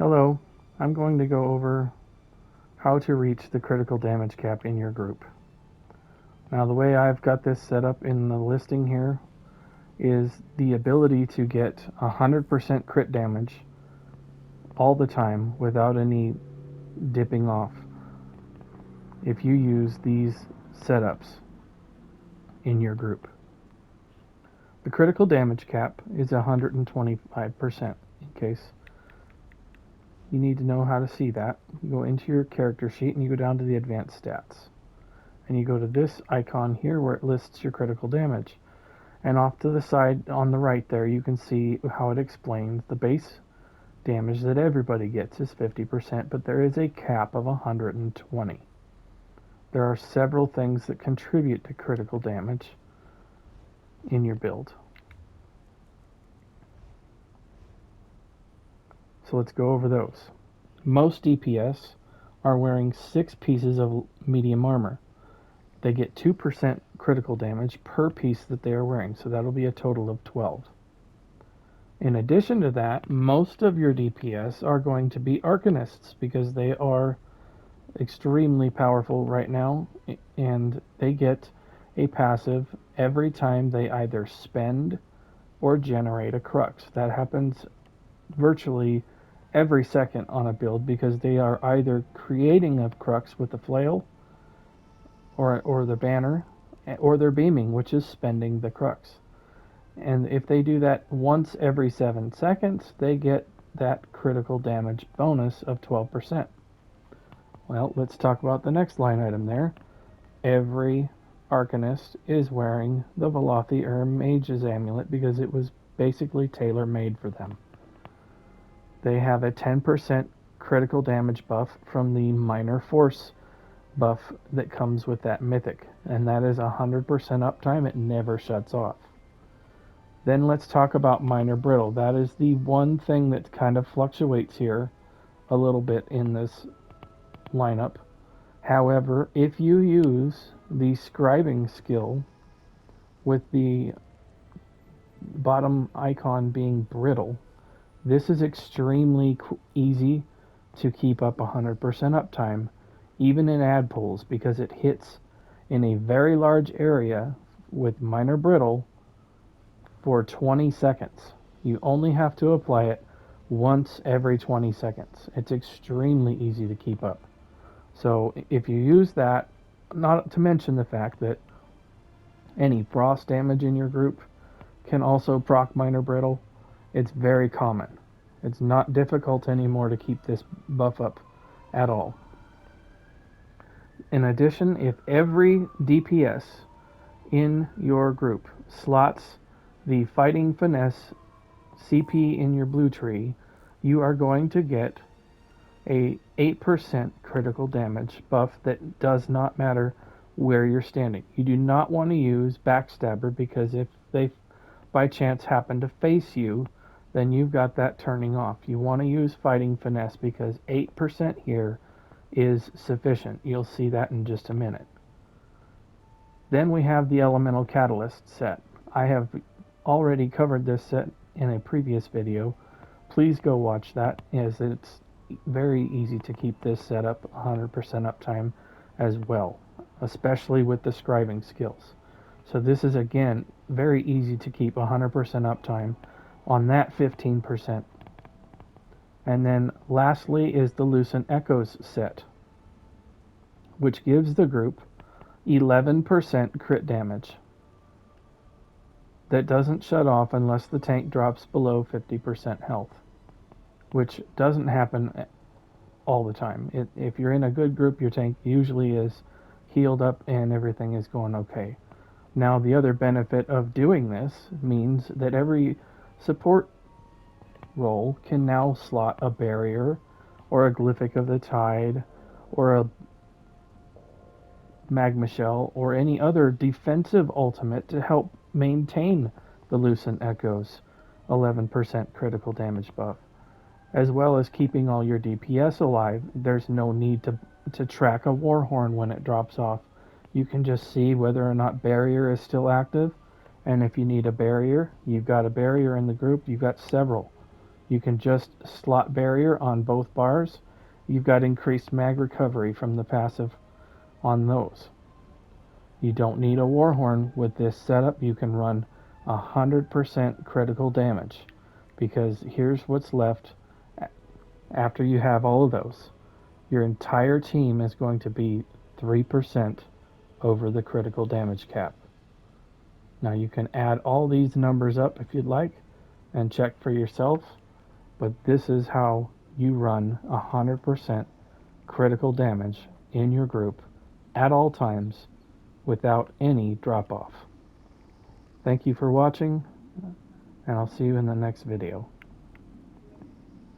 Hello, I'm going to go over how to reach the critical damage cap in your group. Now the way I've got this set up in the listing here is the ability to get 100% crit damage all the time without any dipping off if you use these setups in your group. The critical damage cap is 125% in case you need to know how to see that. You go into your character sheet and you go down to the advanced stats. And you go to this icon here where it lists your critical damage. And off to the side on the right there you can see how it explains the base damage that everybody gets is 50%, but there is a cap of 120. There are several things that contribute to critical damage in your build. So let's go over those. Most DPS are wearing 6 pieces of medium armor. They get 2% critical damage per piece that they are wearing, so that'll be a total of 12. In addition to that, most of your DPS are going to be Arcanists because they are extremely powerful right now, and they get a passive every time they either spend or generate a crux. That happens virtually every second on a build because they are either creating a crux with the flail or the banner, or they're beaming, which is spending the crux. And if they do that once every 7 seconds, they get that critical damage bonus of 12%. Well, let's talk about the next line item there. Every Arcanist is wearing the Velothi Mage's Amulet because it was basically tailor-made for them. They have a 10% critical damage buff from the Minor Force buff that comes with that mythic, and that is 100% uptime. It never shuts off. Then let's talk about Minor Brittle. That is the one thing that kind of fluctuates here a little bit in this lineup. However, if you use the scribing skill with the bottom icon being brittle, this is extremely easy to keep up 100% uptime, even in ad pools, because it hits in a very large area with Minor Brittle for 20 seconds. You only have to apply it once every 20 seconds. It's extremely easy to keep up. So if you use that, not to mention the fact that any frost damage in your group can also proc Minor Brittle, it's very common. It's not difficult anymore to keep this buff up at all. In addition, if every DPS in your group slots the Fighting Finesse CP in your blue tree, you are going to get a 8% critical damage buff that does not matter where you're standing. You do not want to use Backstabber because if they by chance happen to face you, then you've got that turning off. You want to use Fighting Finesse because 8% here is sufficient. You'll see that in just a minute. Then we have the Elemental Catalyst set. I have already covered this set in a previous video. Please go watch that, as it's very easy to keep this set up 100% uptime as well, especially with the scribing skills. So this is, again, very easy to keep 100% uptime on that 15%. And then lastly is the Lucent Echoes set, which gives the group 11% crit damage. That doesn't shut off unless the tank drops below 50% health, which doesn't happen all the time. If you're in a good group, your tank usually is healed up and everything is going okay. Now, the other benefit of doing this means that every support role can now slot a barrier or a Glyphic of the Tide or a Magma Shell or any other defensive ultimate to help maintain the Lucent Echoes 11% critical damage buff, as well as keeping all your DPS alive. There's no need to track a Warhorn when it drops off. You can just see whether or not barrier is still active, and if you need a barrier, you've got a barrier in the group. You've got several. You can just slot barrier on both bars. You've got increased mag recovery from the passive on those. You don't need a Warhorn with this setup. You can run 100% critical damage, because here's what's left after you have all of those. Your entire team is going to be 3% over the critical damage cap. Now you can add all these numbers up if you'd like and check for yourself, but this is how you run 100% critical damage in your group at all times without any drop off. Thank you for watching, and I'll see you in the next video.